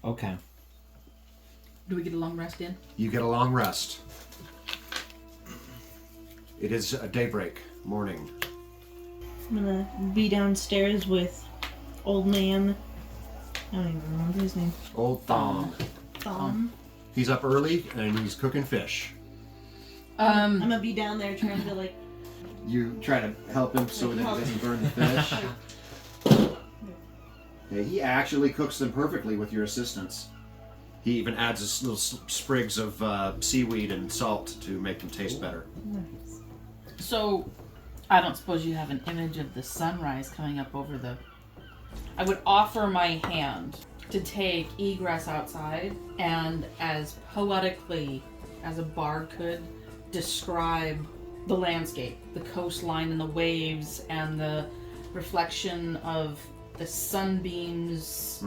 Okay. Do we get a long rest in? You get a long rest. It is a daybreak morning. I'm gonna be downstairs with old man. I don't even remember his name. Old Thom. Thom. He's up early and he's cooking fish. I'm gonna be down there trying to like. You try to help him so that he doesn't burn the fish. Yeah, he actually cooks them perfectly with your assistance. He even adds a little sprigs of seaweed and salt to make them taste better. Nice. So, I don't suppose you have an image of the sunrise coming up over the... I would offer my hand to take egress outside and as poetically as a bard could describe the landscape, the coastline and the waves and the reflection of the sunbeams,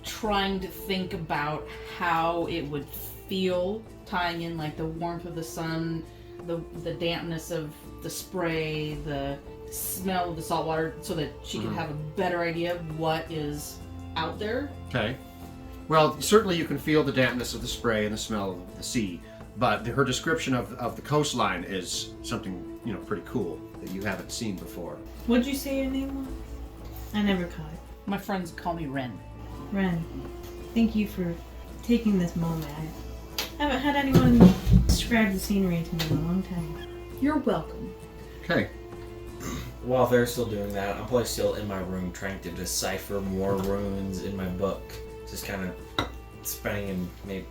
trying to think about how it would feel, tying in like the warmth of the sun, the dampness of the spray, the smell of the salt water, so that she could have a better idea of what is out there. Okay. Well, certainly you can feel the dampness of the spray and the smell of the sea, but her description of the coastline is something, pretty cool that you haven't seen before. What'd you say your name was? I never caught it. My friends call me Ren. Ren, thank you for taking this moment. I haven't had anyone describe the scenery to me in a long time. You're welcome. Okay. While they're still doing that, I'm probably still in my room trying to decipher more runes in my book. Just kind of spending maybe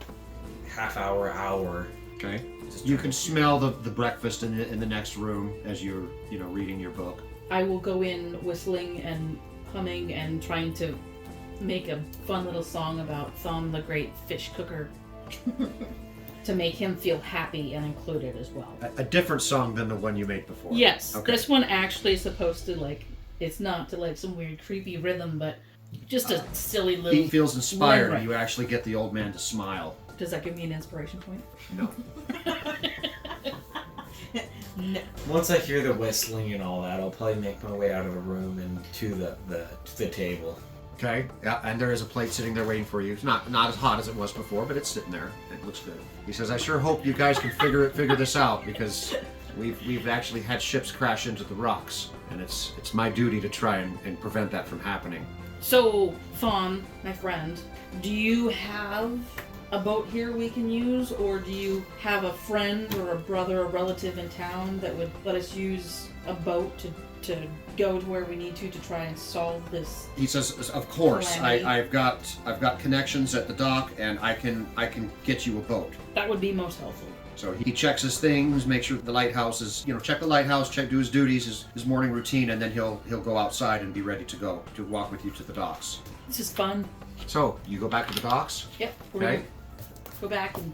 half hour. Okay. You can smell the breakfast in the next room as you're reading your book. I will go in whistling and humming and trying to make a fun little song about Thom the great fish cooker to make him feel happy and included as well. A different song than the one you made before. Yes, okay. This one actually is supposed to it's not to some weird creepy rhythm, but just a silly little... He feels inspired Right. and you actually get the old man to smile. Does that give me an inspiration point? No. No. Once I hear the whistling and all that, I'll probably make my way out of the room and to the table. Okay. Yeah, and there is a plate sitting there waiting for you. It's not as hot as it was before, but it's sitting there. It looks good. He says, "I sure hope you guys can figure this out, because we've actually had ships crash into the rocks, and it's my duty to try and prevent that from happening." So, Thom, my friend, do you have a boat here we can use, or do you have a friend or a brother or relative in town that would let us use a boat to go to where we need to try and solve this? He says, "Of course, calamity? I've got connections at the dock, and I can get you a boat." That would be most helpful. So he checks his things, make sure the lighthouse is, check the lighthouse, do his duties, his morning routine, and then he'll go outside and be ready to go to walk with you to the docks. This is fun. So you go back to the docks. Yep. We're Okay. gonna go back, and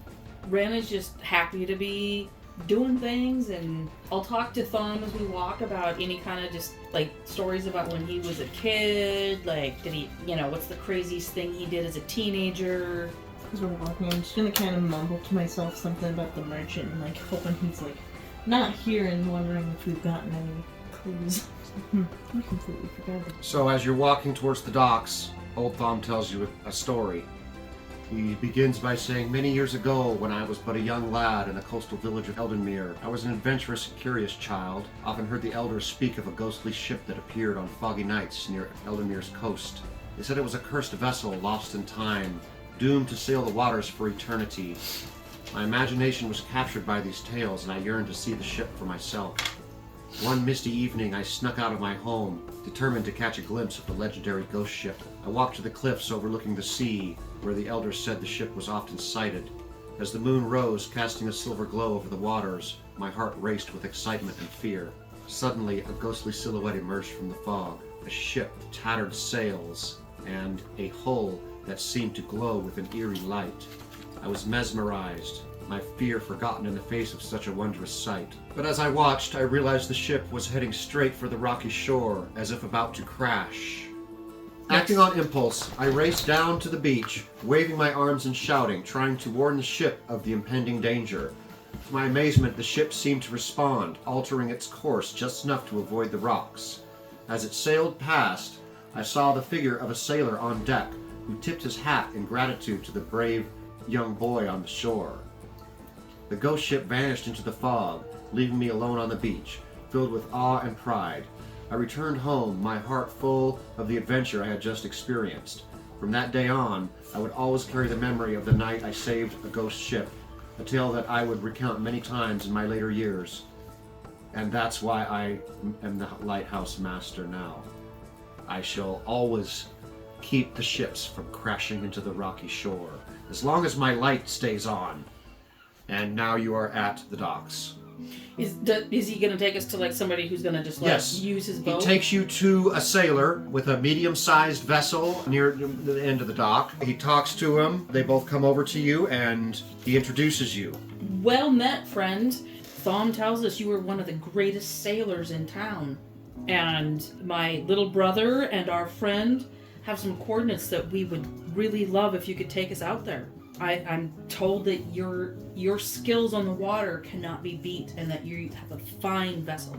Ren is just happy to be doing things, and I'll talk to Thom as we walk about any kind of just stories about when he was a kid, did he, what's the craziest thing he did as a teenager. As we're walking, I'm just gonna kind of mumble to myself something about the merchant and hoping he's not here and wondering if we've gotten any clues. I completely forgot it. So as you're walking towards the docks, old Thom tells you a story. He begins by saying, "Many years ago, when I was but a young lad in the coastal village of Eldenmere, I was an adventurous and curious child. Often heard the elders speak of a ghostly ship that appeared on foggy nights near Eldenmere's coast. They said it was a cursed vessel lost in time, doomed to sail the waters for eternity. My imagination was captured by these tales, and I yearned to see the ship for myself. One misty evening, I snuck out of my home, determined to catch a glimpse of the legendary ghost ship. I walked to the cliffs overlooking the sea, where the elders said the ship was often sighted. As the moon rose, casting a silver glow over the waters, my heart raced with excitement and fear. Suddenly, a ghostly silhouette emerged from the fog, a ship with tattered sails, and a hull that seemed to glow with an eerie light. I was mesmerized, my fear forgotten in the face of such a wondrous sight. But as I watched, I realized the ship was heading straight for the rocky shore, as if about to crash. Acting on impulse, I raced down to the beach, waving my arms and shouting, trying to warn the ship of the impending danger. To my amazement, the ship seemed to respond, altering its course just enough to avoid the rocks. As it sailed past, I saw the figure of a sailor on deck, who tipped his hat in gratitude to the brave young boy on the shore. The ghost ship vanished into the fog, leaving me alone on the beach, filled with awe and pride. I returned home, my heart full of the adventure I had just experienced. From that day on, I would always carry the memory of the night I saved a ghost ship, a tale that I would recount many times in my later years. And that's why I am the lighthouse master now. I shall always keep the ships from crashing into the rocky shore, as long as my light stays on. And now you are at the docks. Is he gonna take us to like somebody who's gonna just like Yes. use his He boat? takes you to a sailor with a medium-sized vessel near the end of the dock. He talks to him. They both come over to you, and he introduces you. Well met, friend. Thom tells us you were one of the greatest sailors in town. And my little brother and our friend have some coordinates that we would really love if you could take us out there. I'm told that your skills on the water cannot be beat and that you have a fine vessel.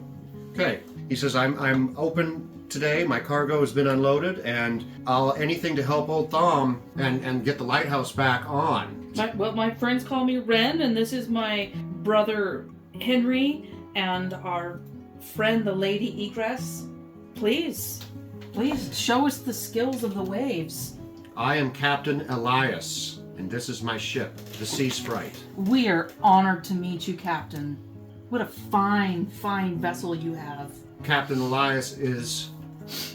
Okay. He says, I'm open today. My cargo has been unloaded, and I'll anything to help old Thom and get the lighthouse back on. My friends call me Ren, and this is my brother Henry and our friend the Lady Egress. Please show us the skills of the waves. I am Captain Elias, and this is my ship, the Sea Sprite. We are honored to meet you, Captain. What a fine vessel you have. Captain Elias is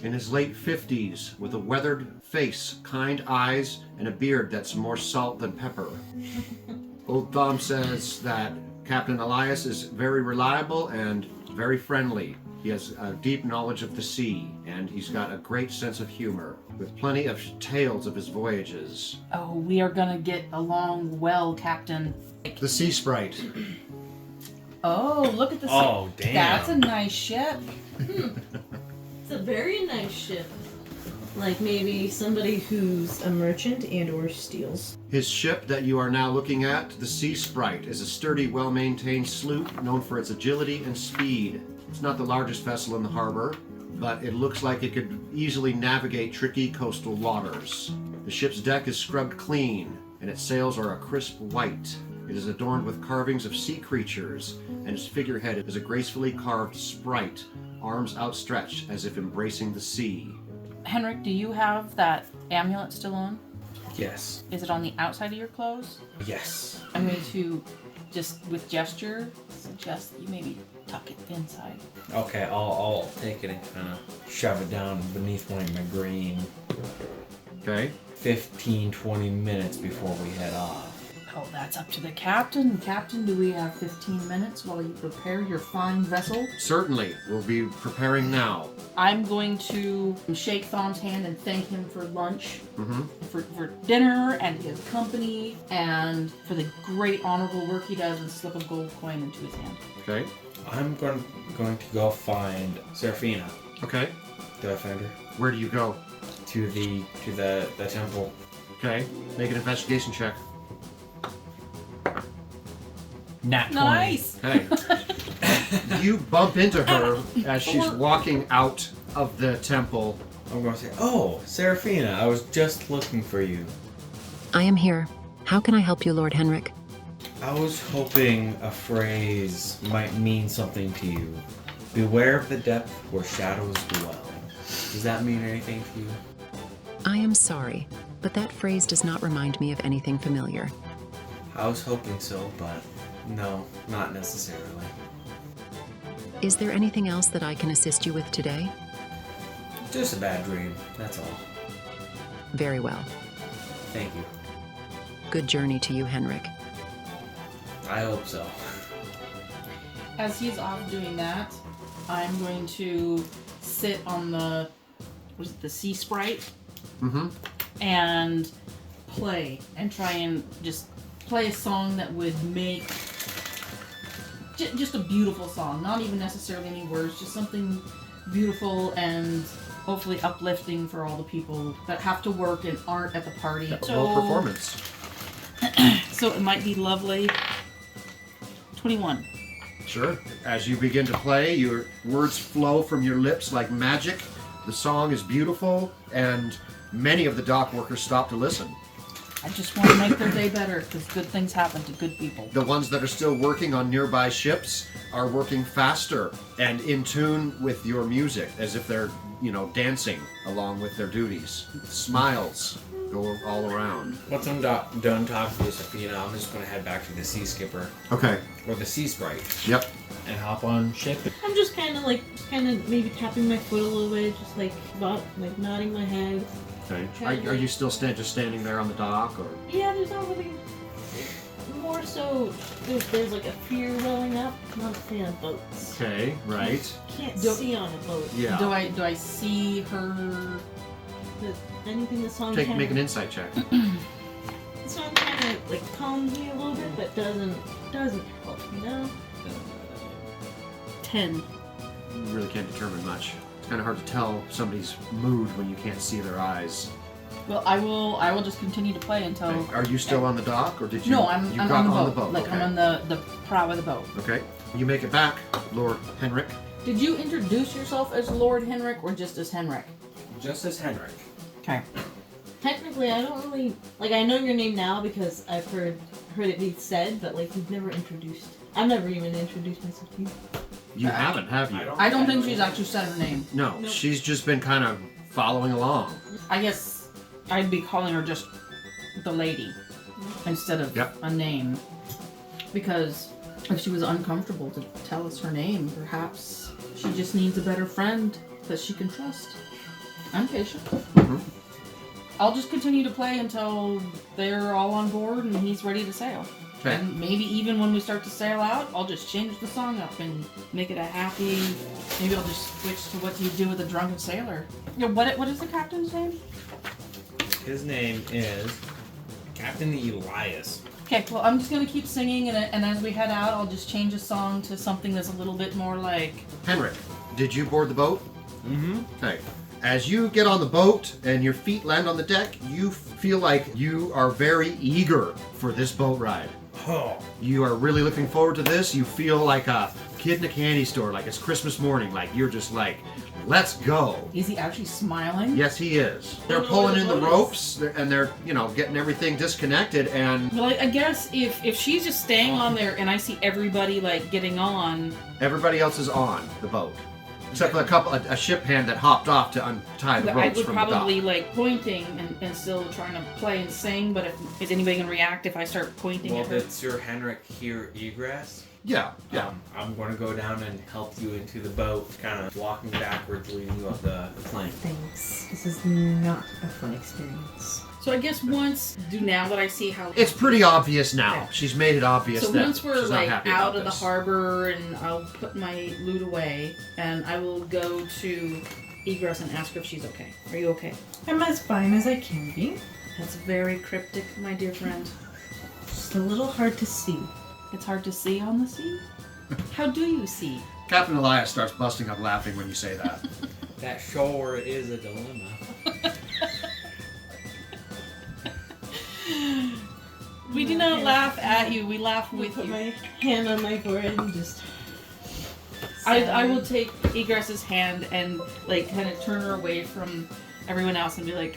in his late 50s with a weathered face, kind eyes, and a beard that's more salt than pepper. Old Thom says that Captain Elias is very reliable and very friendly. He has a deep knowledge of the sea, and he's got a great sense of humor, with plenty of tales of his voyages. Oh, we are gonna get along well, Captain. The Sea Sprite. Oh, look at the Oh, damn. That's a nice ship. It's a very nice ship. Like maybe somebody who's a merchant and or steals. His ship that you are now looking at, the Sea Sprite, is a sturdy, well-maintained sloop known for its agility and speed. It's not the largest vessel in the harbor, but it looks like it could easily navigate tricky coastal waters. The ship's deck is scrubbed clean, and its sails are a crisp white. It is adorned with carvings of sea creatures, and its figurehead is a gracefully carved sprite, arms outstretched as if embracing the sea. Henrik, do you have that amulet still on? Yes. Is it on the outside of your clothes? Yes. I'm going to just with gesture suggest that you maybe tuck it inside. Okay, I'll take it and kind of shove it down beneath one of my green. Okay? 15-20 minutes before we head off. Oh, that's up to the captain. Captain, do we have 15 minutes while you prepare your fine vessel? Certainly. We'll be preparing now. I'm going to shake Thom's hand and thank him for lunch, Mm-hmm. for dinner and his company, and for the great honorable work he does and slip a gold coin into his hand. Okay? I'm going to go find Seraphina. Okay. Did I find her? Where do you go? To the temple. Okay. Make an investigation check. Nat 20. Nice! Okay. You bump into her as she's walking out of the temple. I'm going to say, oh, Seraphina, I was just looking for you. I am here. How can I help you, Lord Henrik? I was hoping a phrase might mean something to you. Beware of the depth where shadows dwell. Does that mean anything to you? I am sorry, but that phrase does not remind me of anything familiar. I was hoping so, but no, not necessarily. Is there anything else that I can assist you with today? Just a bad dream, that's all. Very well. Thank you. Good journey to you, Henrik. I hope so. As he's off doing that, I'm going to sit on the Sea Sprite Mm-hmm. and play and try and just play a song that would make just a beautiful song, not even necessarily any words, just something beautiful and hopefully uplifting for all the people that have to work and aren't at the party. Roll performance. So it might be lovely. 21. Sure. As you begin to play, your words flow from your lips like magic. The song is beautiful, and many of the dock workers stop to listen. I just want to make their day better because good things happen to good people. The ones that are still working on nearby ships are working faster and in tune with your music, as if they're, dancing along with their duties. Smiles go all around. Once I'm done talking to Sophia, I'm just going to head back to the Sea Skipper. Okay. Or the Sea Sprite. Yep. And hop on ship. I'm just kind of maybe tapping my foot a little bit, just nodding my head. Okay. Are you still just standing there on the dock, or? Yeah, there's not really. More so, there's like a fear welling up. I'm not a fan of boats. Okay, right. Can't see on a boat. Yeah. Do I see her? Anything the song Make an insight check. The song kind of calms me a little bit, but doesn't help, 10. You really can't determine much. It's kind of hard to tell somebody's mood when you can't see their eyes. Well, I will just continue to play until. Okay. Are you still on the dock, or did you? No, I'm got on the boat. Like okay. I'm on the prow of the boat. Okay. You make it back, Lord Henrik. Did you introduce yourself as Lord Henrik or just as Henrik? Just as Henrik. Okay. Technically, I don't really I know your name now because I've heard it be said, but you've never introduced. I've never even introduced myself to you. You haven't, have you? I don't think she's actually said her name. No, Nope. she's just been kind of following along. I guess I'd be calling her just the lady instead of Yep. a name. Because if she was uncomfortable to tell us her name, perhaps she just needs a better friend that she can trust. I'm patient. Mhm. I'll just continue to play until they're all on board and he's ready to sail. Okay. And maybe even when we start to sail out, I'll just change the song up and make it a happy. Maybe I'll just switch to what do you do with a drunken sailor. Yeah, what is the captain's name? His name is Captain Elias. Okay, well I'm just gonna keep singing and as we head out, I'll just change the song to something that's a little bit more like. Henrik, did you board the boat? Mm-hmm. Okay. As you get on the boat and your feet land on the deck, you feel like you are very eager for this boat ride. Oh. You are really looking forward to this. You feel like a kid in a candy store, like it's Christmas morning, like you're just like, let's go. Is he actually smiling? Yes, he is. They're pulling in the ropes and they're, getting everything disconnected and Well, I guess if she's just staying on there and I see everybody getting on. everybody else is on the boat. Except for a ship hand that hopped off to untie the I ropes would from probably the dock. pointing and still trying to play and sing, but is anybody gonna react if I start pointing Well, at her? it's your Henrik here egress. Yeah. I'm going to go down and help you into the boat, kind of walking backwards, leading you up the plank. Thanks. This is not a fun experience. So I guess now that I see how It's pretty obvious now. She's made it obvious so that once we're she's not happy out about of the this. harbor and I'll put my loot away and I will go to Egress and ask her if she's okay. Are you okay? I'm as fine as I can be. That's very cryptic, my dear friend. Just a little hard to see. It's hard to see on the sea? How do you see? Captain Elias starts busting up laughing when you say that. That sure is a dilemma. We do not laugh at you, we laugh I with put you. my hand on my forehead and just. I will take Egress's hand and kind of turn her away from everyone else and be like,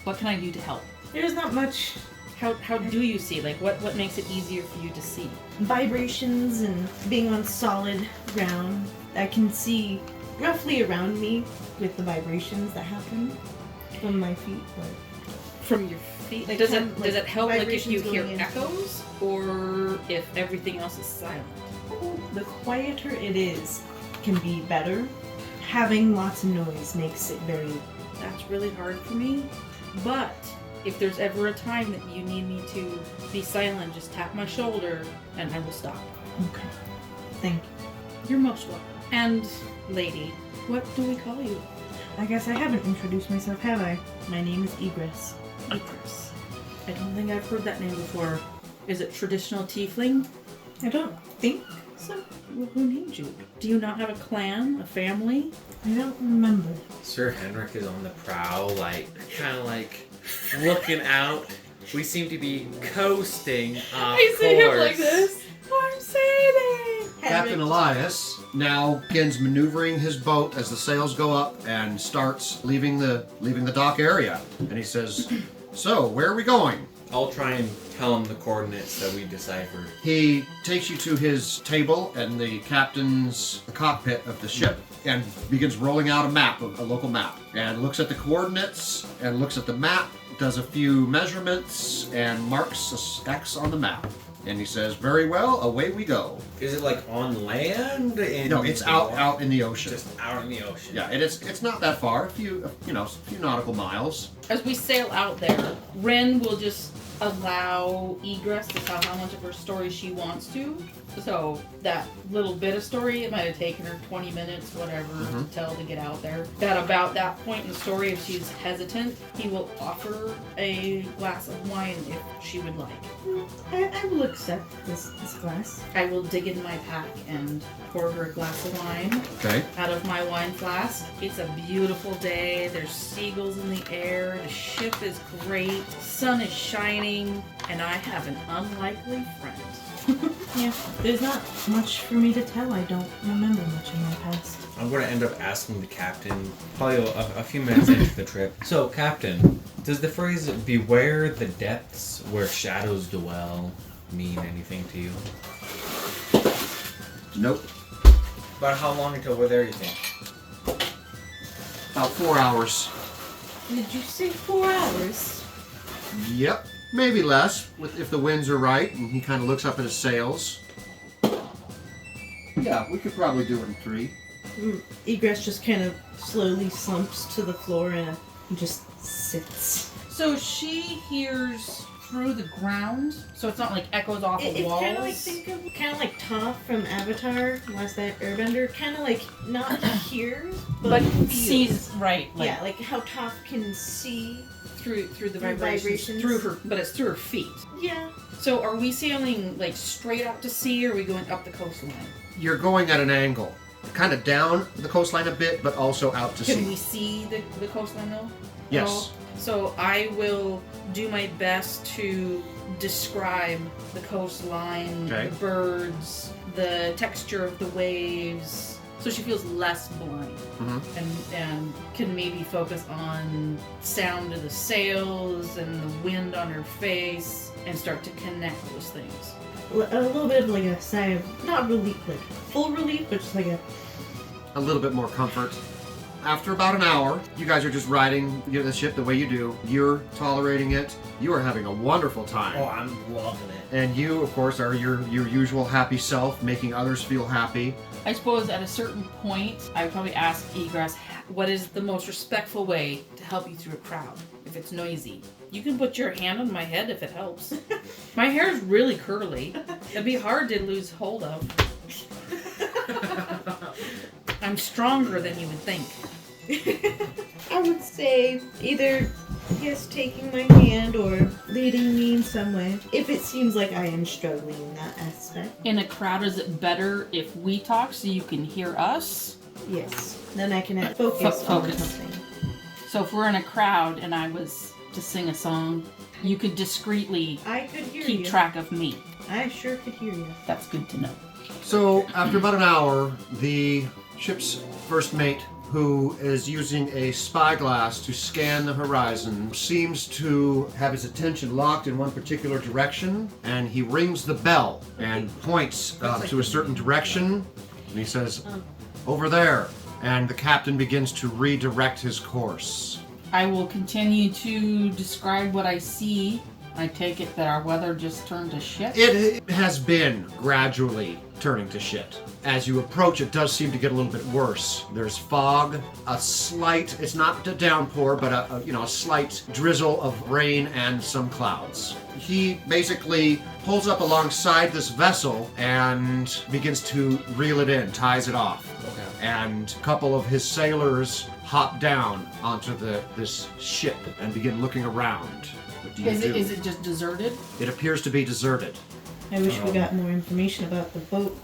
what can I do to help? There's not much How do you see? What makes it easier for you to see? vibrations and being on solid ground. I can see roughly around me with the vibrations that happen from my feet. From your feet? Does it help if you hear echoes or if everything else is silent? The quieter it is can be better. Having lots of noise makes it very. That's really hard for me. But if there's ever a time that you need me to be silent, just tap my shoulder and I will stop. Okay. Thank you. You're most welcome. And lady, what do we call you? I guess I haven't introduced myself, have I? My name is Egress. Egress. I don't think I've heard that name before. Is it traditional tiefling? I don't think so. Well, who named you? Do you not have a clan, a family? I don't remember. Sir Henrik is on the prow, kind of looking out. We seem to be coasting off course. I'm sailing! Captain Elias now begins maneuvering his boat as the sails go up and starts leaving the dock area. And he says, "So, where are we going?" I'll try and tell him the coordinates that we deciphered. He takes you to his table and the captain's cockpit of the ship and begins rolling out a map, a local map, and looks at the coordinates and looks at the map, does a few measurements, and marks a X on the map. And he says, "Very well, away we go." Is it like on land? No, it's out in the ocean. Just out in the ocean. Yeah, and it's not that far, a few nautical miles. As we sail out there, Ren will just allow egress to tell how much of her story she wants to. So that little bit of story, it might have taken her 20 minutes, whatever, to tell to get out there. That about that point in the story, if she's hesitant, he will offer a glass of wine if she would like. I will accept this glass. I will dig in my pack and pour her a glass of wine Okay. out of my wine flask. It's a beautiful day. There's seagulls in the air. The ship is great. Sun is shining. And I have an unlikely friend. Yeah, there's not much for me to tell. I don't remember much in my past. I'm going to end up asking the captain probably a few minutes into the trip. So, Captain, does the phrase "beware the depths where shadows dwell" mean anything to you? Nope. About how long until we're there, you think? About 4 hours. Did you say 4 hours? Yep. Maybe less, if the winds are right, and he kind of looks up at his sails. Yeah, we could probably do it in 3. Egress just kind of slowly slumps to the floor and just sits. So she hears through the ground, so it's not like echoes off of It's walls. kind of like, think of kind of like Toph from Avatar, Last Airbender. Kind of like not hears, but feels. Sees, right? Like Yeah, like how Toph can see. through the Through vibrations, vibrations. through her, but it's through her feet. Yeah. So are we sailing like straight out to sea, or are we going up the coastline? You're going at an angle. Kind of down the coastline a bit, but also out to Can sea. we see the coastline though? Yes. At all? So I will do my best to describe the coastline, Okay. the birds, the texture of the waves, so she feels less blind and can maybe focus on sound of the sails and the wind on her face and start to connect those things. A little bit of like a sigh of, not relief, like full relief, but just like A little bit more comfort. After about an hour, you guys are just riding the ship the way you do. You're tolerating it. You are having a wonderful time. Oh, I'm loving it. And you, of course, are your usual happy self, making others feel happy. I suppose at a certain point, I would probably ask Egress, what is the most respectful way to help you through a crowd if it's noisy? You can put your hand on my head if it helps. My hair is really curly. It'd be hard to lose hold of. I'm stronger than you would think. I would say either yes, taking my hand or leading me in some way. If it seems like I am struggling in that aspect. In a crowd, is it better if we talk so you can hear us? Yes. Then I can focus on Focus. something. So if we're in a crowd and I was to sing a song, you could discreetly I could hear keep you. track of me. I sure could hear you. That's good to know. So, after about an hour, the ship's first mate, who is using a spyglass to scan the horizon, seems to have his attention locked in one particular direction, and he rings the bell and points to a certain direction, and he says, "Over there." And the captain begins to redirect his course. I will continue to describe what I see. I take it that our weather just turned to shit. It has been gradually turning to shit. As you approach, it does seem to get a little bit worse. There's fog, a slight, it's not a downpour, but a slight drizzle of rain and some clouds. He basically pulls up alongside this vessel and begins to reel it in, ties it off. Okay. And a couple of his sailors hop down onto this ship and begin looking around. What do you do? Is it just deserted? It appears to be deserted. I wish we got more information about the boat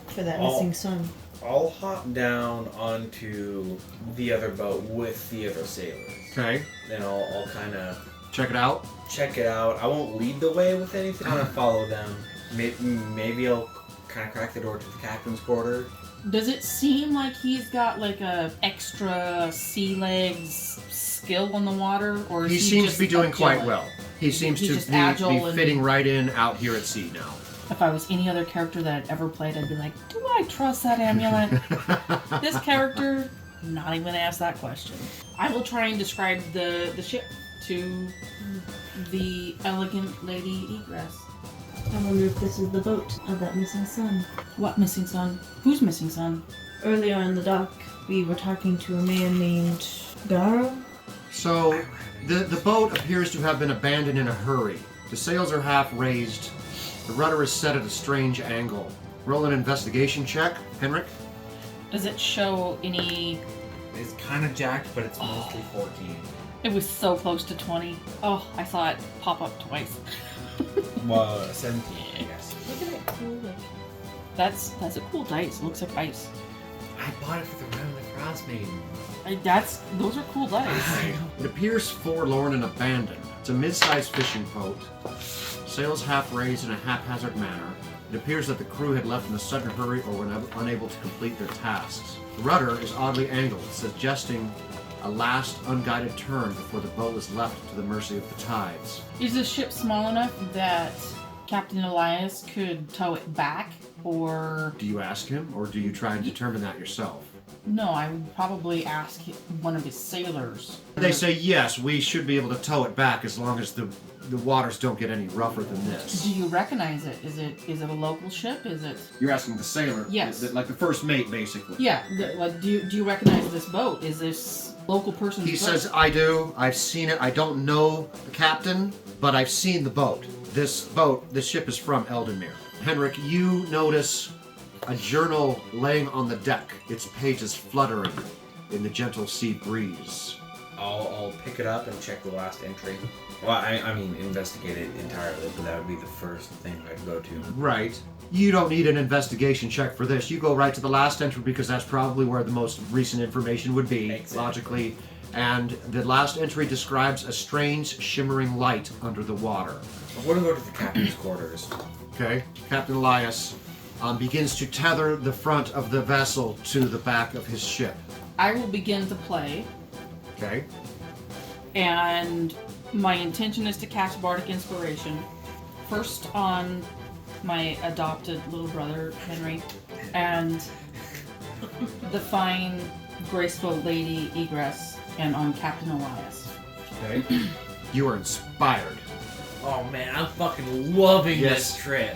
for that missing son. I'll hop down onto the other boat with the other sailors. Okay. Then I'll kind of Check it out. check it out. I won't lead the way with anything. I'm gonna follow them. Maybe I'll kind of crack the door to the captain's quarter. Does it seem like he's got like a extra sea legs skill on the water, or is He he seems just to be doing quite agile? well. He seems He's to just be agile and- fitting right in out here at sea now. If I was any other character that I'd ever played, I'd be like, do I trust that amulet? This character, not even gonna ask that question. I will try and describe the ship to the elegant Lady Egress. I wonder if this is the boat of that missing son. What missing son? Who's missing son? Earlier on the dock, we were talking to a man named Garo. So, the boat appears to have been abandoned in a hurry. The sails are half raised. The rudder is set at a strange angle. Roll an investigation check, Henrik. Does it show any... It's kind of jacked, but it's mostly 14. It was so close to 20. Oh, I saw it pop up twice. Well, 17, I guess. Look at it cool, like... That's a cool dice. It looks like ice. I bought it for the Round of the Cross Maiden. Those are cool dice. It appears forlorn and abandoned. It's a mid-sized fishing boat. Sails half raised in a haphazard manner. It appears that the crew had left in a sudden hurry or were unable to complete their tasks. The rudder is oddly angled, suggesting a last unguided turn before the boat was left to the mercy of the tides. Is the ship small enough that Captain Elias could tow it back, or... Do you ask him, or do you try and determine that yourself? No, I would probably ask one of his sailors. They say, yes, we should be able to tow it back as long as the waters don't get any rougher than this. Do you recognize it? Is it a local ship? Is it... You're asking the sailor? Yes. Like the first mate, basically. Yeah, like, do you recognize this boat? Is this local person's He boat? says, I do. I've seen it. I don't know the captain, but I've seen the boat. This ship is from Eldenmere. Henrik, you notice a journal laying on the deck, its pages fluttering in the gentle sea breeze. I'll pick it up and check the last entry. Well, I mean, investigate it entirely, but that would be the first thing I'd go to. Right. You don't need an investigation check for this. You go right to the last entry because that's probably where the most recent information would be, Exactly. logically. And the last entry describes a strange shimmering light under the water. I want to go to the captain's quarters. Okay. Captain Elias begins to tether the front of the vessel to the back of his ship. I will begin to play, Okay. and my intention is to cast Bardic Inspiration. First on my adopted little brother, Henry, and the fine, graceful Lady Egress, and on Captain Elias. Okay. You are inspired. Oh man, I'm fucking loving Yes. this trip.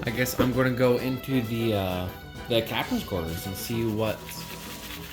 I guess I'm gonna go into the captain's quarters and see what's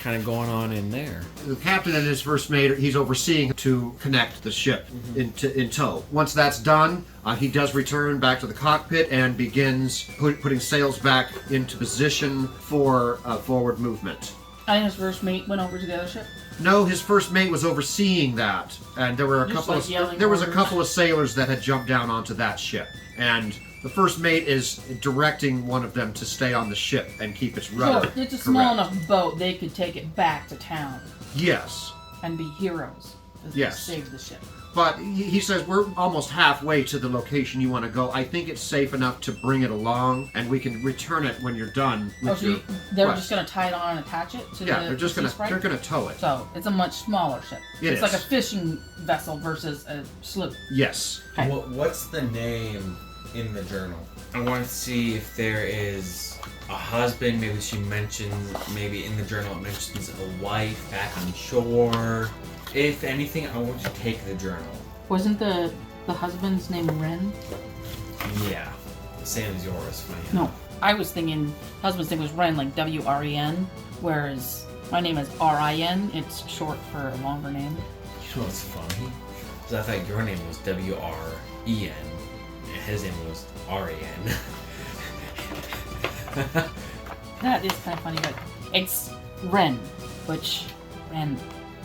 kind of going on in there. The captain and his first mate, he's overseeing to connect the ship in tow. Once that's done, he does return back to the cockpit and begins putting sails back into position for forward movement. And his first mate went over to the other ship. No, his first mate was overseeing that, and there were a Just couple like of yelling there was a orders. couple of sailors that had jumped down onto that ship, and the first mate is directing one of them to stay on the ship and keep its rudder. So it's a small correct. enough boat they could take it back to town Yes. and be heroes. As Yes. They save the ship. But he says, we're almost halfway to the location you want to go. I think it's safe enough to bring it along, and we can return it when you're done with Oh, so your they're quest. just going to tie it on and attach it to Yeah, the they're just sea gonna sprite? they're gonna tow it. So it's a much smaller ship. It It's like a is. fishing vessel versus a sloop. Yes. Okay. What's the name in the journal? I want to see if there is a husband. Maybe she mentions, maybe in the journal it mentions a wife back on shore. If anything, I want to take the journal. Wasn't the husband's name Ren? Yeah. Same as yours. No. I was thinking husband's name was Ren, like W-R-E-N, whereas my name is R-I-N. It's short for a longer name. You know what's funny? Because I thought your name was W-R-E-N, and his name was R-A-N. That is kind of funny, but it's Ren, which Ren,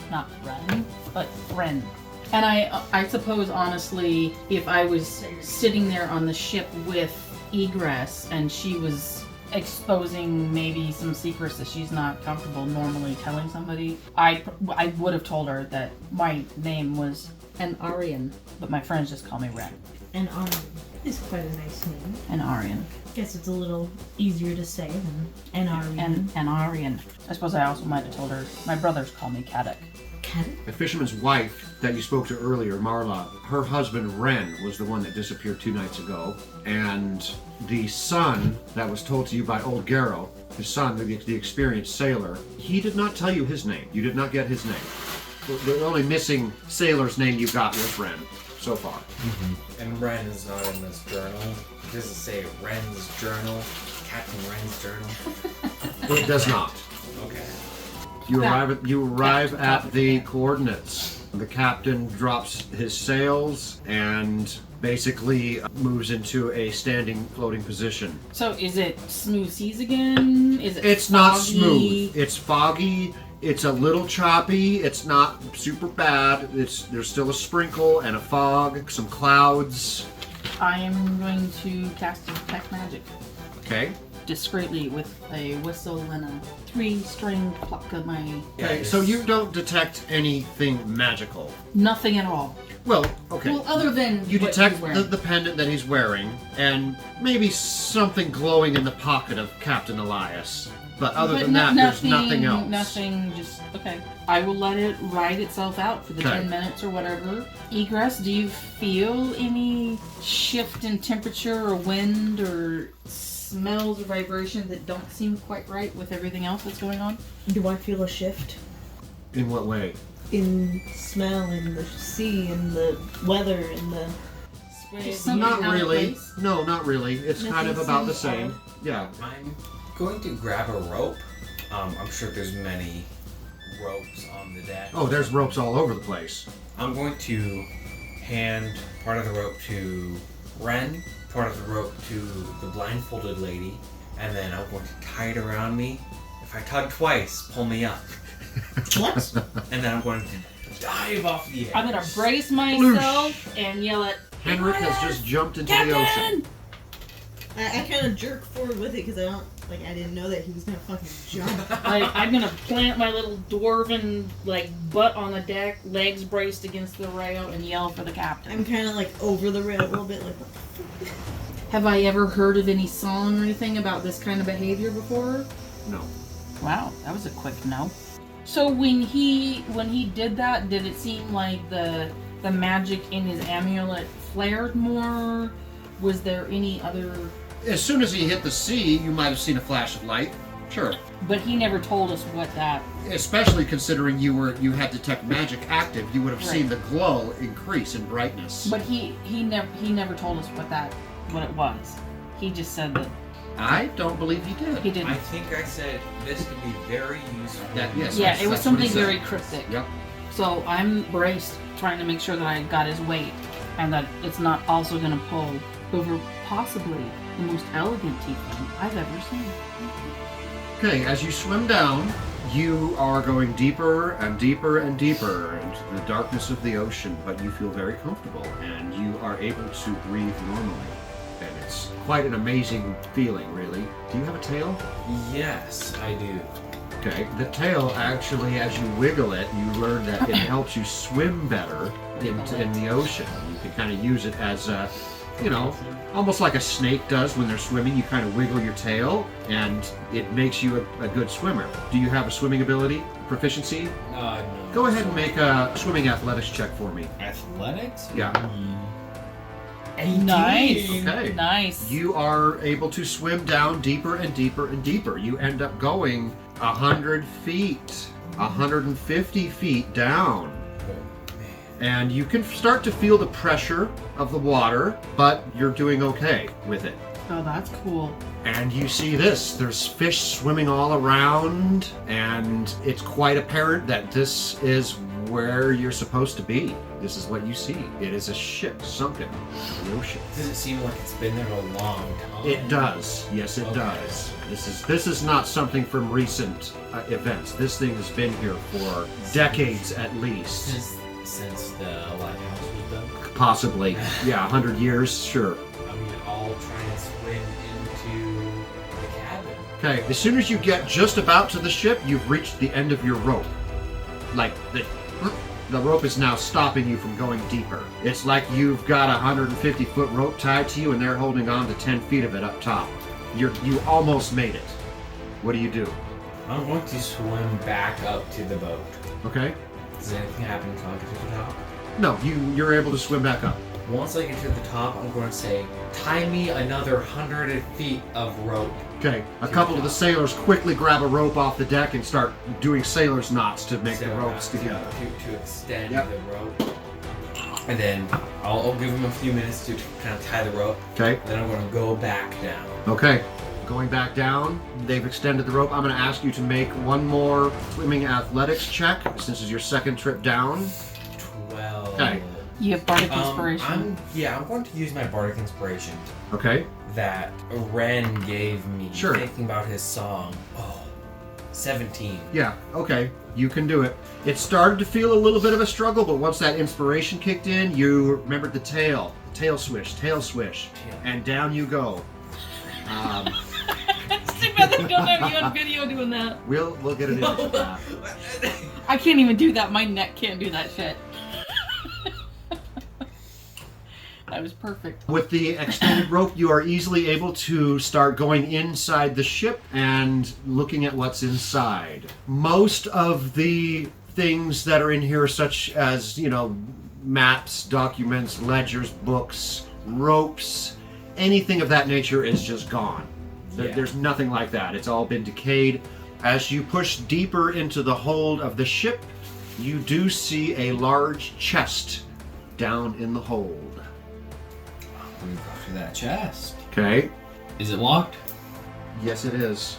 not Ren, but Ren. And I suppose honestly, if I was sitting there on the ship with Egress and she was exposing maybe some secrets that she's not comfortable normally telling somebody, I would have told her that my name was an Aryan, but my friends just call me Ren. And on. It's quite a nice name. Anarian. Guess it's a little easier to say than Anarian. Anarian. I suppose I also might have told her. My brothers call me Kadek. The fisherman's wife that you spoke to earlier, Marla, her husband Ren was the one that disappeared 2 nights ago. And the son that was told to you by old Garrow, his son, the experienced sailor, he did not tell you his name. You did not get his name. The only missing sailor's name you got was Ren so far. And Ren is not in this journal. It doesn't say Ren's journal, Captain Ren's journal. It does not. Okay. You arrive at the coordinates. The captain drops his sails and basically moves into a standing floating position. So is it smooth seas again? Is it It's foggy? not smooth. It's foggy. It's a little choppy. It's not super bad. There's still a sprinkle and a fog, some clouds. I am going to cast detect magic Okay. discreetly with a whistle and a 3-string pluck of my... Okay. So you don't detect anything magical. Nothing at all. Well, okay. Well, other than You what detect he's wearing. the pendant that he's wearing, and maybe something glowing in the pocket of Captain Elias. But other than that, there's nothing else. Nothing, just, okay. I will let it ride itself out for the Okay. 10 minutes or whatever. Egress, do you feel any shift in temperature or wind or smells or vibrations that don't seem quite right with everything else that's going on? Do I feel a shift In what way? in smell and the sea and the weather and the... Just something Not out of really. place? No, not really. It's kind of Nothing about the seems same. Yeah. I'm going to grab a rope. I'm sure there's many ropes on the deck. Oh, there's ropes all over the place. I'm going to hand part of the rope to Ren, part of the rope to the blindfolded lady, and then I'm going to tie it around me. If I tug twice, pull me up. What? And then I'm going to dive off the edge. I'm gonna brace myself and yell at Henrik has just jumped into the Captain! ocean. I kind of jerk forward with it because I didn't know that he was gonna fucking jump. Like, I'm gonna plant my little dwarven, butt on the deck, legs braced against the rail, and yell for the captain. I'm kind of over the rail a little bit, what the fuck? Have I ever heard of any song or anything about this kind of behavior before? No. Wow, that was a quick no. So when he did that, did it seem like the magic in his amulet flared more? Was there any other... As soon as he hit the sea, you might have seen a flash of light. Sure. But he never told us what that... Especially considering you had detect magic active, you would have seen Right. the glow increase in brightness. But he never told us what it was. He just said that I don't believe he did. he didn't. I think I said this could be very useful. Yes. Yeah, that's- it was that's what he something said. very cryptic. Yep. So I'm braced, trying to make sure that I got his weight, and that it's not also going to pull over possibly the most elegant tiefling I've ever seen. Okay, as you swim down, you are going deeper and deeper and deeper into the darkness of the ocean, but you feel very comfortable and you are able to breathe normally. And it's quite an amazing feeling, really. Do you have a tail? Yes, I do. Okay. The tail actually, as you wiggle it, you learn that it helps you swim better in the ocean. You can kind of use it as a, almost like a snake does when they're swimming. You kind of wiggle your tail, and it makes you a good swimmer. Do you have a swimming ability, proficiency? No. Go ahead and make a swimming athletics check for me. Athletics? Yeah. 18. Nice. Okay. Nice. You are able to swim down deeper and deeper and deeper. You end up going 100 feet, 150 feet down. And you can start to feel the pressure of the water, but you're doing okay with it. Oh, that's cool. And you see this, there's fish swimming all around, and it's quite apparent that this is where you're supposed to be. This is what you see. It is a ship sunken in the ocean. Does it seem like it's been there a long time? It does. Yes, it Okay. does. This is not something from recent events. This thing has been here for decades at least. Since the lighthouse was built? Possibly. Yeah, 100 years, sure. I mean, all trying to swim into the cabin. Okay, as soon as you get just about to the ship, you've reached the end of your rope. Like, the rope is now stopping you from going deeper. It's like you've got a 150-foot rope tied to you and they're holding on to 10 feet of it up top. You almost made it. What do you do? I'm going to swim back up to the boat. Okay. Does anything happen until I get to the top? No, you're able to swim back up. Once I get to the top, I'm going to say, tie me another 100 feet of rope. Okay. A couple of the sailors quickly grab a rope off the deck and start doing sailor's knots to make the ropes together. To extend Yep. the rope. And then I'll give them a few minutes to kind of tie the rope. Okay. Then I'm going to go back down. Okay. Going back down, they've extended the rope. I'm going to ask you to make one more swimming athletics check. Since this is your second trip down. 12. Okay. You have bardic inspiration. I'm going to use my bardic inspiration Okay. that Ren gave me. Sure. Thinking about his song. 17. Yeah, okay. You can do it. It started to feel a little bit of a struggle, but once that inspiration kicked in, you remembered the tail. Tail swish, and down you go. Stupid, they don't have you on video doing that. We'll get an image of that. I can't even do that. My neck can't do that shit. That was perfect. With the extended rope, you are easily able to start going inside the ship and looking at what's inside. Most of the things that are in here, such as, maps, documents, ledgers, books, ropes, anything of that nature is just gone. There's nothing like that. It's all been decayed. As you push deeper into the hold of the ship, you do see a large chest down in the hold. I'm going to go through that chest. Okay. Is it locked? Yes, it is.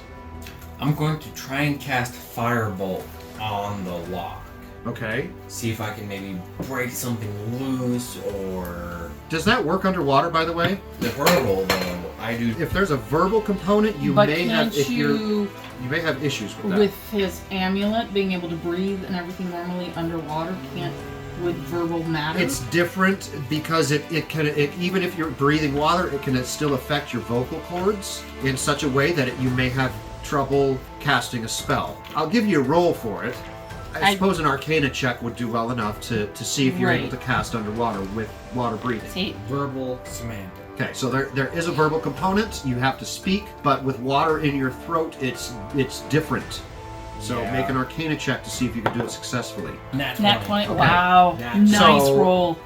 I'm going to try and cast Firebolt on the lock. Okay. See if I can maybe break something loose or... Does that work underwater, by the way? The verbal, though, I do... If there's a verbal component, you But may have can't you may have issues with that. With his amulet, being able to breathe and everything normally underwater, would verbal matter? It's different because it can even if you're breathing water, it can still affect your vocal cords in such a way that you may have trouble casting a spell. I'll give you a roll for it. I suppose an Arcana check would do well enough to see if you're able to cast underwater with water breathing. See? Verbal semantic. Okay, so there is a verbal component. You have to speak, but with water in your throat, it's different. So make an Arcana check to see if you can do it successfully. Nat 20. Wow. Nice So- roll.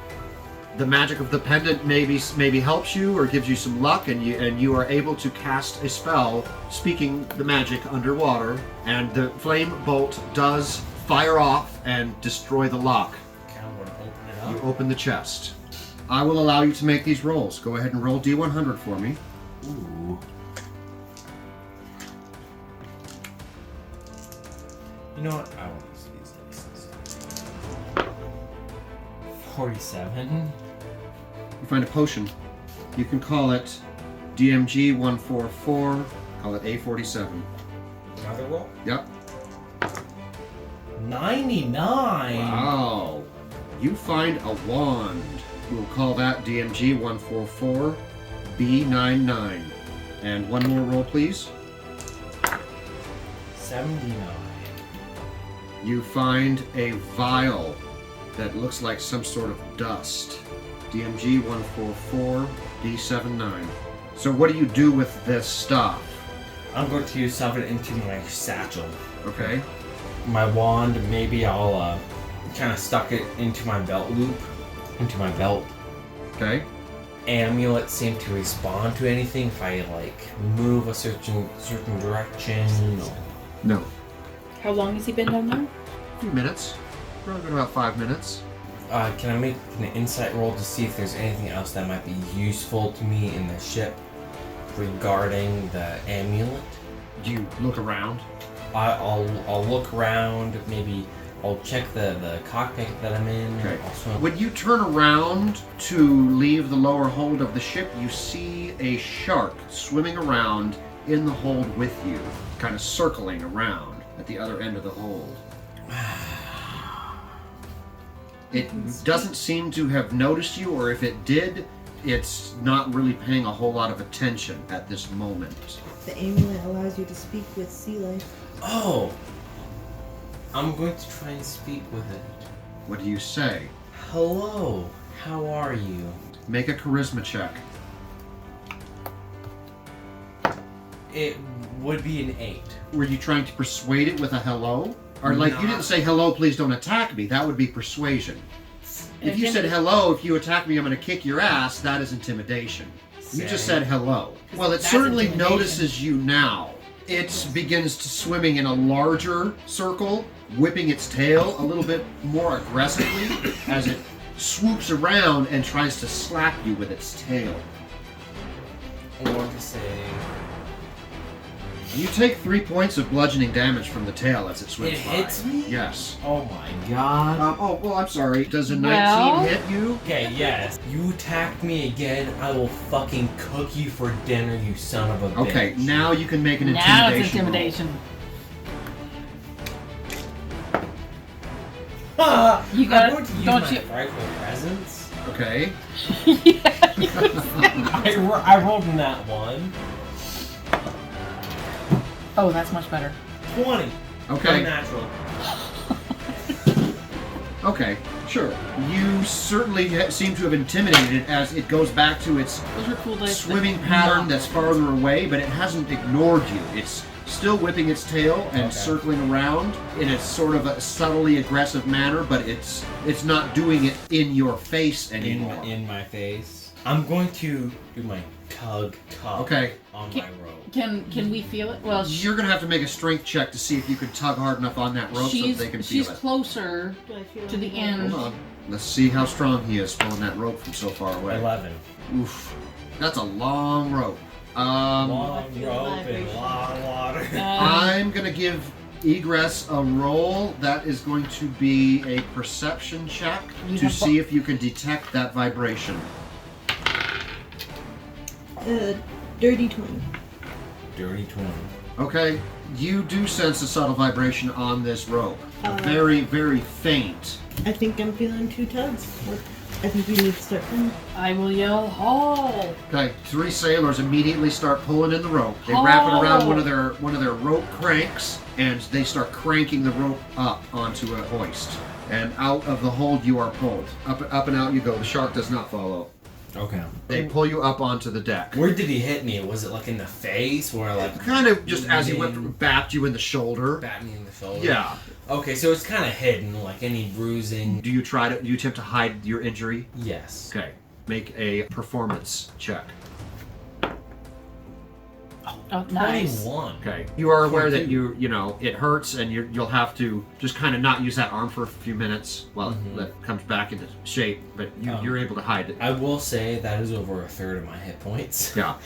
The magic of the pendant maybe helps you or gives you some luck, and you are able to cast a spell speaking the magic underwater, and the flame bolt does fire off and destroy the lock. Okay, I'm going to open it up. You open the chest. I will allow you to make these rolls. Go ahead and roll D100 for me. Ooh. You know what? I want to use these dice. 47. You find a potion. You can call it DMG 144. Call it A47. Another roll? Yep. 99. Wow. You find a wand. We'll call that DMG 144 B99. And one more roll, please. 79. You find a vial that looks like some sort of dust. DMG 144 B79. So what do you do with this stuff? I'm going to shove it into my satchel. Okay. My wand, maybe I'll kind of stuck it into my belt loop, into my belt. Okay. Amulets seem to respond to anything if I move a certain direction. No. How long has he been down there? A few minutes. Probably been about 5 minutes. Can I make an insight roll to see if there's anything else that might be useful to me in the ship regarding the amulet? Do you look around? I'll look around. Maybe I'll check the cockpit that I'm in. Okay. I'll swim. When you turn around to leave the lower hold of the ship, you see a shark swimming around in the hold with you, kind of circling around at the other end of the hold. It doesn't seem to have noticed you, or if it did, it's not really paying a whole lot of attention at this moment. The amulet allows you to speak with sea life. Oh! I'm going to try and speak with it. What do you say? Hello, how are you? Make a charisma check. It would be an 8. Were you trying to persuade it with a hello? Or like, you Nah. didn't say hello, please don't attack me. That would be persuasion. If you said hello, if you attack me, I'm going to kick your ass, that is intimidation. You just said hello. Well, it That's certainly intimidation. notices you now. It begins to swimming in a larger circle, whipping its tail a little bit more aggressively as it swoops around and tries to slap you with its tail. I want to say... You take 3 points of bludgeoning damage from the tail as it swims It by. hits me? Yes. Oh my god. Oh, well, I'm sorry. Does a 19 Well- hit you? Okay, yes. You attack me again, I will fucking cook you for dinner, you son of a bitch. Okay, now you can make an Now intimidation it's intimidation. You I'm gotta- going to use don't my you- frightful presence. roll. Okay. I rolled in that one. Oh, that's much better. 20. Okay. Unnatural. Okay, sure. You certainly seem to have intimidated it as it goes back to its Those are cool dice. swimming pattern that's farther away, but it hasn't ignored you. It's still whipping its tail and Okay. circling around in a sort of a subtly aggressive manner, but it's not doing it in your face anymore. In my face. I'm going to do my tug Okay. on Can- my rope. Can we feel it? Well, You're gonna have to make a strength check to see if you can tug hard enough on that rope so that she's they can feel she's it. closer Do I feel to the anything? end. Hold on. Let's see how strong he is pulling that rope from so far away. 11. Oof. That's a long rope. Long I feel rope and vibration. a lot of water. I'm gonna give Egress a roll. That is going to be a perception check You to have see if you can detect that vibration. Dirty 20. Dirty 20. Okay, you do sense a subtle vibration on this rope. Very, very faint. I think I'm feeling 2 tugs. I think we need to start pulling. I will yell, haul! Okay, 3 sailors immediately start pulling in the rope. They wrap it around Oh. one of their rope cranks, and they start cranking the rope up onto a hoist. And out of the hold you are pulled. Up and out you go. The shark does not follow. Okay. They pull you up onto the deck. Where did he hit me? Was it like in the face where like Kind of just as he went, bapped you in the shoulder. bat me in the shoulder? Yeah. Okay, so it's kind of hidden, like any bruising. Do you attempt to hide your injury? Yes. Okay. Make a performance check. Oh, nice. 21. Okay. You are aware that you know, it hurts and you'll have to just kind of not use that arm for a few minutes while it comes back into shape, but you're able to hide it. I will say that is over a third of my hit points. Yeah.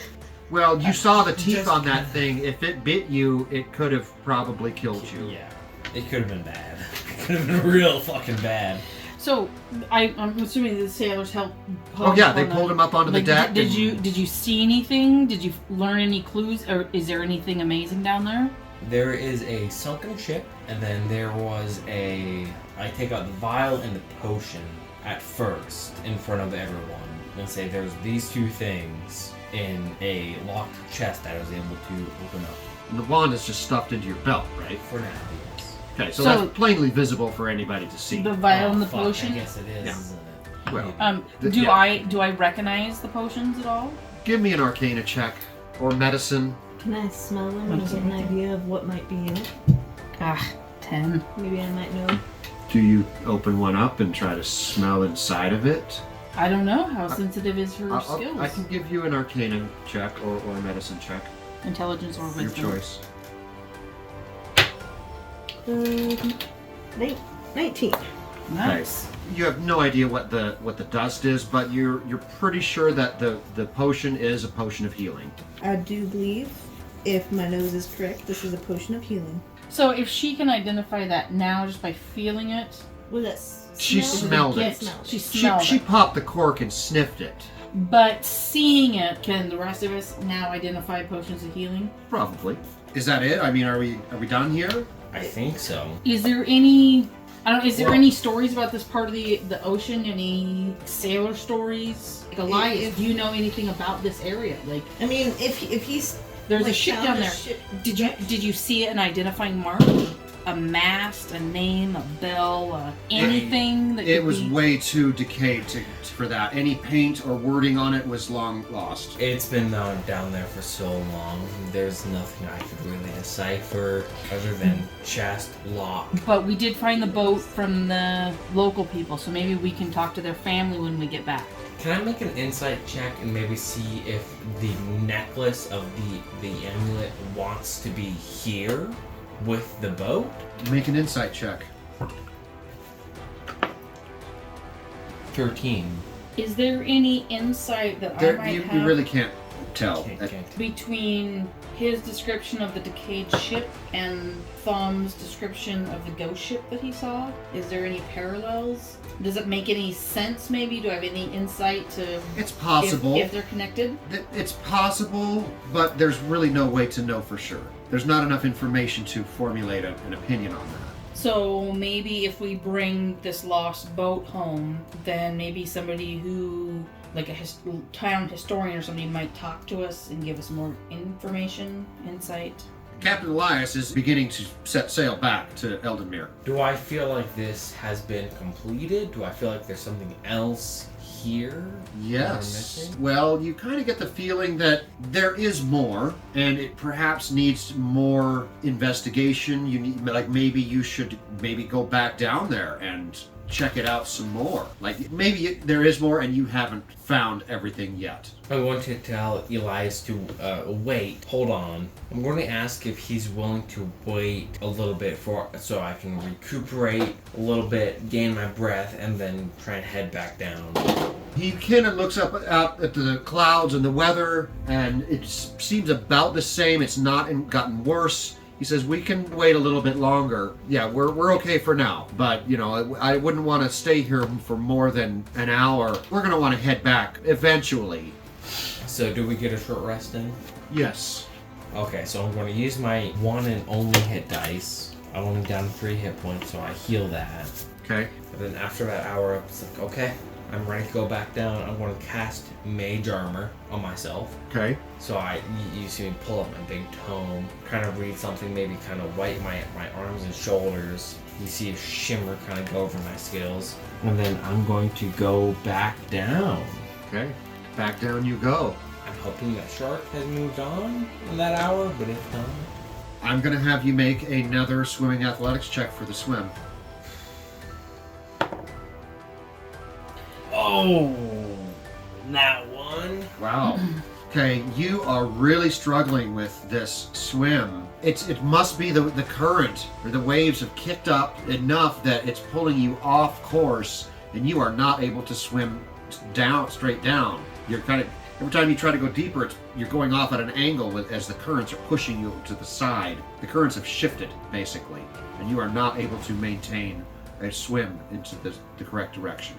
Well, you saw the teeth on that thing. If it bit you, it could have probably killed you. Yeah. It could have been bad. It could have been real fucking bad. So, I'm assuming the sailors helped. Oh yeah, they pulled him up onto the Like, deck. Did and- you see anything? Did you learn any clues, or is there anything amazing down there? There is a sunken ship, and then there was I take out the vial and the potion at first in front of everyone and say there's these 2 things in a locked chest that I was able to open up. And the wand is just stuffed into your belt, right? For now, yes. Okay, so So- that's plainly visible for anybody to see. The vial and the fuck, I potion. guess it is, Yeah. isn't it? Well, Do I recognize the potions at all? give me an Arcana check or medicine. Can I smell them and get an idea of what might be in it? 10. Maybe I might know. Do you open one up and try to smell inside of it? I don't know how sensitive is her skills. I can give you an Arcana check or a medicine check. Intelligence or Your wisdom. choice. 19. Nice. You have no idea what the dust is, but you're pretty sure that the potion is a potion of healing. I do believe, if my nose is correct, this is a potion of healing. So if she can identify that now just by feeling it, Was that She smelled it. She She smelled she it. popped the cork and sniffed it. But seeing it, can the rest of us now identify potions of healing? Probably. Is that it? I mean, are we done here? I think so. Is there any? Is there any stories about this part of the ocean? Any sailor stories? Like Elias, If- do you know anything about this area? Like, I mean, if he's there's a like, ship found down a there. ship- Did you see an identifying mark? a mast, a name, a bell, anything that could It was be... way too decayed for that. Any paint or wording on it was long lost. It's been down there for so long. There's nothing I could really decipher other than chest lock. But we did find the boat from the local people, so maybe we can talk to their family when we get back. Can I make an insight check and maybe see if the necklace of the amulet wants to be here with the boat? Make an insight check. 13. Is there any insight that I might You have really can't tell. Can't. between his description of the decayed ship and Thumb's description of the ghost ship that he saw? Is there any parallels? Does it make any sense, maybe? Do I have any insight to... It's possible. If they're connected? It's possible, but there's really no way to know for sure. There's not enough information to formulate an opinion on that. So maybe if we bring this lost boat home, then maybe somebody who, like a town historian or somebody, might talk to us and give us more information, insight. Captain Elias is beginning to set sail back to Eldenmere. Do I feel like this has been completed? Do I feel like there's something else here that we're Yes. missing? Well, you kind of get the feeling that there is more, and it perhaps needs more investigation. You need, like, maybe you should go back down there and check it out some more. Like, maybe there is more and you haven't found everything yet. I want to tell Elias to wait. Hold on. I'm going to ask if he's willing to wait a little bit so I can recuperate a little bit, gain my breath, and then try and head back down. He kind of looks out at the clouds and the weather, and it seems about the same. It's not gotten worse. He says, we can wait a little bit longer. Yeah, we're okay for now. But, I wouldn't want to stay here for more than an hour. We're going to want to head back eventually. So do we get a short rest in? Yes. Okay, so I'm going to use my one and only hit dice. I'm only down 3 hit points, so I heal that. Okay. And then after that hour, it's like, okay, I'm ready to go back down. I'm going to cast Mage Armor on myself. Okay. So you see me pull up my big tome, kind of read something, maybe kind of wipe my arms and shoulders. You see a shimmer kind of go over my skills. And then I'm going to go back down. Okay. Back down you go. I'm hoping that shark has moved on in that hour, but if not... I'm going to have you make another swimming athletics check for the swim. Oh, that one. Wow. Okay, you are really struggling with this swim. It must be the current or the waves have kicked up enough that it's pulling you off course, and you are not able to swim straight down. You're kind of every time you try to go deeper, you're going off at an angle as the currents are pushing you to the side. The currents have shifted basically, and you are not able to maintain a swim into the correct direction.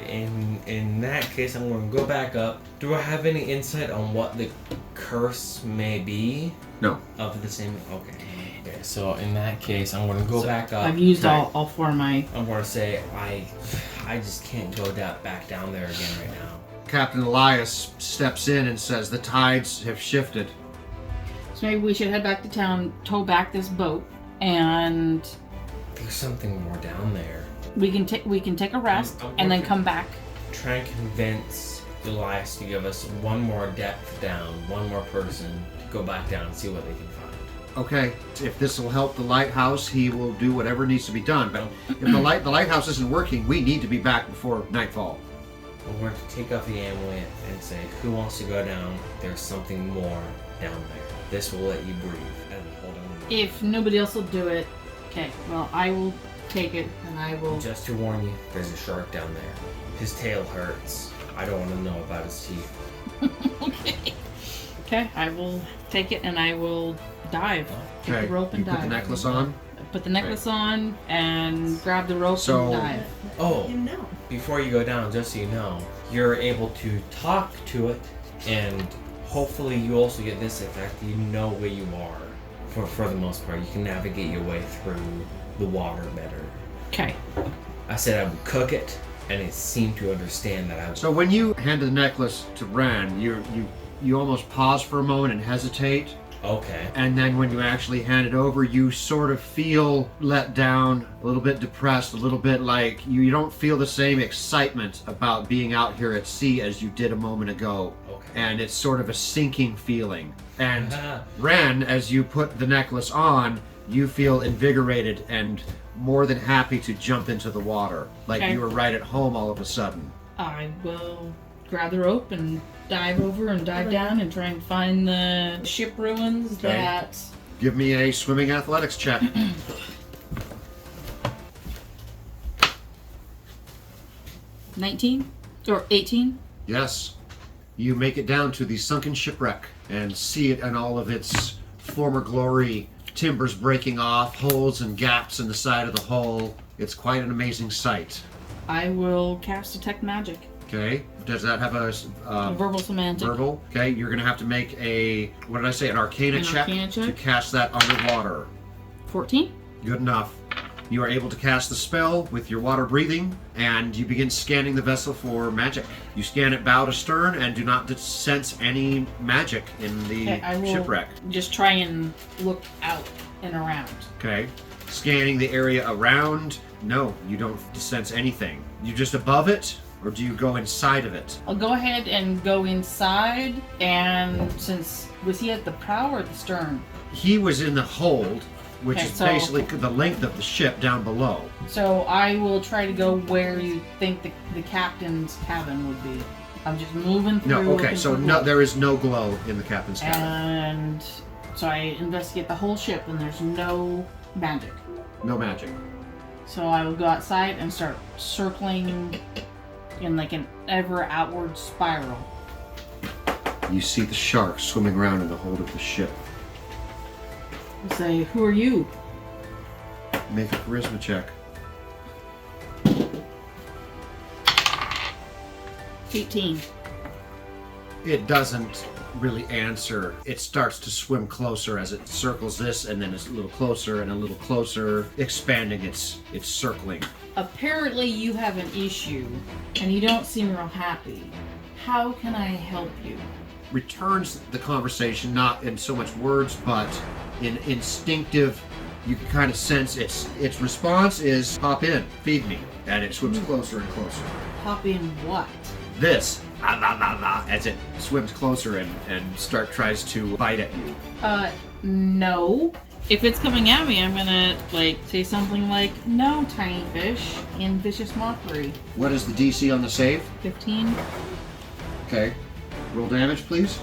In that case, I'm going to go back up. Do I have any insight on what the curse may be? No. Of the same... Okay, so in that case, I'm going to go back up. I've used all 4 of my... I'm going to say I just can't go back down there again right now. Captain Elias steps in and says the tides have shifted. So maybe we should head back to town, tow back this boat, and... There's something more down there. We can take a rest and then come back. Try and convince Elias to give us one more depth down, one more person to go back down and see what they can find. Okay, if this will help the lighthouse, he will do whatever needs to be done. But if the lighthouse isn't working, we need to be back before nightfall. We're going to take off the amulet and say, who wants to go down? There's something more down there. This will let you breathe. And hold on. If nobody else will do it, okay, well, I will take it and I will... Just to warn you, there's a shark down there. His tail hurts. I don't want to know about his teeth. Okay, I will take it and I will dive. Take the rope and you dive. put the necklace on? Put the necklace on and grab the rope So- and dive. Oh, No. before you go down, just so you know, you're able to talk to it, and hopefully you also get this effect. You know where you are. For the most part, you can navigate your way through the water better. Okay. I said I would cook it, and it seemed to understand that I would. So when you hand the necklace to Ren, you almost pause for a moment and hesitate, Okay. And then when you actually hand it over, you sort of feel let down, a little bit depressed, a little bit like you don't feel the same excitement about being out here at sea as you did a moment ago. Okay. And it's sort of a sinking feeling. And Uh-huh. Ren, as you put the necklace on, you feel invigorated and more than happy to jump into the water. Like Okay. you were right at home all of a sudden. I will grab the rope and dive over and dive down and try and find the ship ruins Okay. that... Give me a swimming athletics check. 19? Or 18? Yes. You make it down to the sunken shipwreck and see it in all of its former glory. Timbers breaking off, holes and gaps in the side of the hull. It's quite an amazing sight. I will cast Detect Magic. Okay. Does that have a Verbal Semantic. verbal? Okay. You're going to have to make a, what did I say, an Arcana An check Arcana check? to cast that underwater. 14? Good enough. You are able to cast the spell with your water breathing, and you begin scanning the vessel for magic. You scan it bow to stern and do not sense any magic in the Okay, I will shipwreck. just try and look out and around. Okay. Scanning the area around. No, you don't sense anything. You just above it, or do you go inside of it? I'll go ahead and go inside, and since... Was he at the prow or the stern? He was in the hold, which Okay, is so- basically the length of the ship down below. So I will try to go where you think the captain's cabin would be. I'm just moving through. No, okay, looking so for no, glow. there is no glow in the captain's cabin. And so I investigate the whole ship, and there's no magic. No magic. So I will go outside and start circling in like an ever outward spiral. You see the shark swimming around in the hold of the ship. I'll say, "Who are you?" Make a charisma check. 18. It doesn't really answer. It starts to swim closer as it circles this, and then it's a little closer and a little closer, expanding its circling. Apparently you have an issue, and you don't seem real happy. How can I help you? Returns the conversation not in so much words, but in instinctive. You can kind of sense its response is hop in, feed me, and it swims closer and closer. Hop in what? This, ah, la, la, la, as it swims closer and tries to bite at you. No. If it's coming at me, I'm gonna, say something like, "No, tiny fish," in vicious mockery. What is the DC on the save? 15. Okay. Roll damage, please.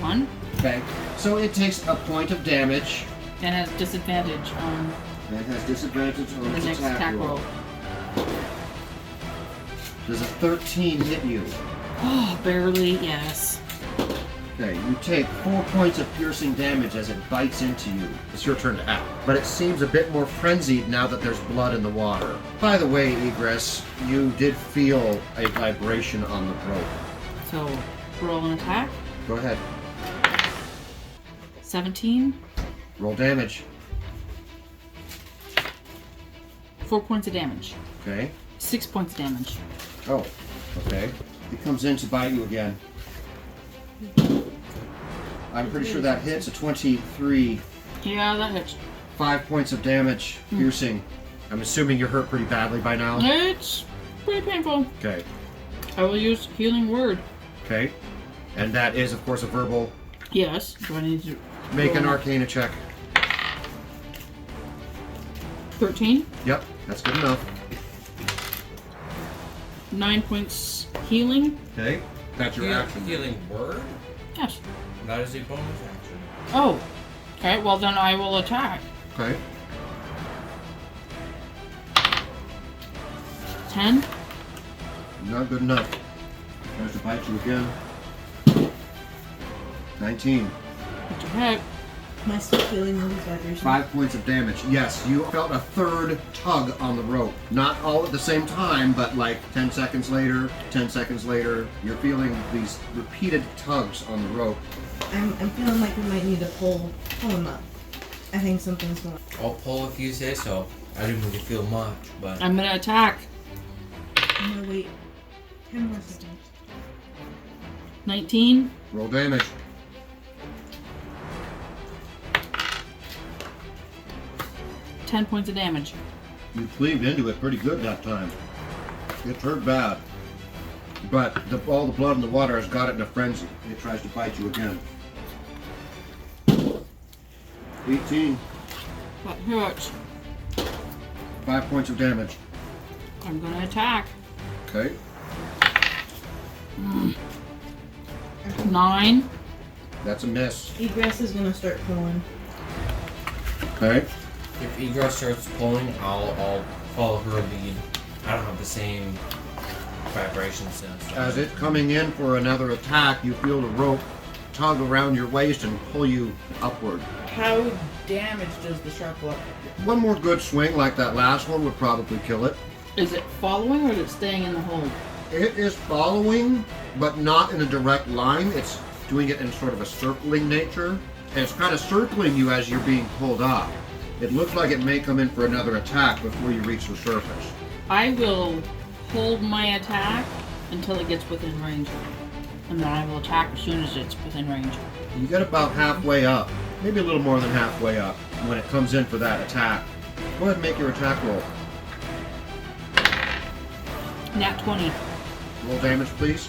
1. Okay. So it takes a point of damage. And has disadvantage on And it has disadvantage on the its next attack attack roll. roll. Does a 13 hit you? Oh, barely, yes. Okay, you take 4 points of piercing damage as it bites into you. It's your turn to act. But it seems a bit more frenzied now that there's blood in the water. By the way, Egress, you did feel a vibration on the rope. So, roll an attack. Go ahead. 17. Roll damage. 4 points of damage. Okay. 6 points of damage. Oh, okay. It comes in to bite you again. I'm pretty sure that hits a 23. Yeah, that hits. 5 points of damage, piercing. I'm assuming you're hurt pretty badly by now. It's pretty painful. Okay. I will use healing word. Okay. And that is, of course, a verbal. Yes. Do I need to Make an roll? Arcana check. 13. Yep, that's good enough. 9 points healing. Okay. That's your action. Healing word? Yes. That is a bonus action. Oh. Okay, well then I will attack. Okay. 10. Not good enough. Tries to bite you again. 19. What the heck? Am I still feeling those vibrations? 5 points of damage. Yes, you felt a third tug on the rope. Not all at the same time, but like 10 seconds later, 10 seconds later, you're feeling these repeated tugs on the rope. I'm feeling like we might need to pull him up. I think something's going on. I'll pull if you say so. I didn't really feel much, but I'm gonna attack. I'm gonna wait 10 more seconds. 19. Roll damage. $10 points of damage. You cleaved into it pretty good that time. It hurt bad. But all the blood in the water has got it in a frenzy. It tries to bite you again. 18. That hurts. 5 points of damage. I'm gonna attack. Okay. 9. That's a miss. Egress is gonna start pulling. Okay. If Egress starts pulling, I'll follow her lead. I don't have the same vibrations and stuff. As it's coming in for another attack, you feel the rope tug around your waist and pull you upward. How damaged does the shark look? One more good swing like that last one would probably kill it. Is it following or is it staying in the hold? It is following, but not in a direct line. It's doing it in sort of a circling nature. And it's kind of circling you as you're being pulled up. It looks like it may come in for another attack before you reach the surface. I will hold my attack until it gets within range. And then I will attack as soon as it's within range. You get about halfway up, maybe a little more than halfway up, when it comes in for that attack. Go ahead and make your attack roll. Nat 20. Roll damage, please.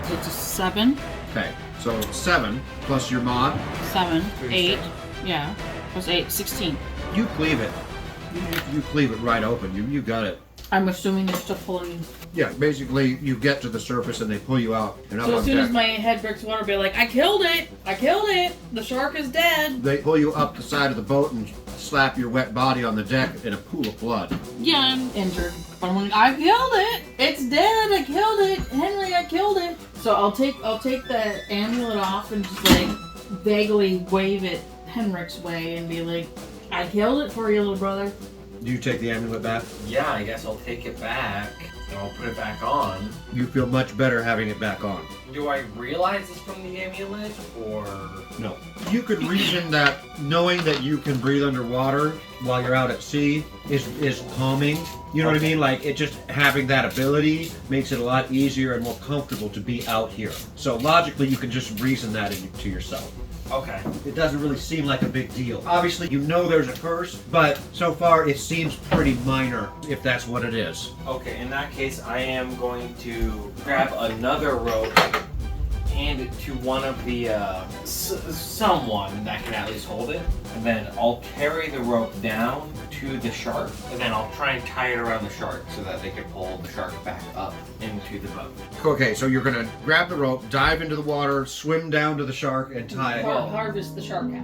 So it's a 7. Okay, so 7 plus your mod. 7. 8. 37. Yeah. Plus 8. 16. You cleave it. You cleave it right open. You got it. I'm assuming they're still pulling. Yeah, basically you get to the surface and they pull you out. And up So on as soon deck. as my head breaks water, I'll be like, I killed it! I killed it! The shark is dead! They pull you up the side of the boat and slap your wet body on the deck in a pool of blood. Yeah, I'm injured. But I'm like, I killed it! It's dead! I killed it! Henry, I killed it! So I'll take the amulet off and just like vaguely wave it Henrik's way and be like, I killed it for you, little brother. Do you take the amulet back? Yeah, I guess I'll take it back and I'll put it back on. You feel much better having it back on. Do I realize it's from the amulet or No. You could reason that knowing that you can breathe underwater while you're out at sea is calming. You know what I mean? Like, it just having that ability makes it a lot easier and more comfortable to be out here. So logically, you can just reason that to yourself. Okay. It doesn't really seem like a big deal. Obviously, you know there's a curse, but so far it seems pretty minor, if that's what it is. Okay, in that case, I am going to grab another rope, hand it to one of the, someone that can at least hold it, and then I'll carry the rope down to the shark, and then I'll try and tie it around the shark so that they can pull the shark back up into the boat. Okay, so you're gonna grab the rope, dive into the water, swim down to the shark, and tie it. Harvest the shark cat.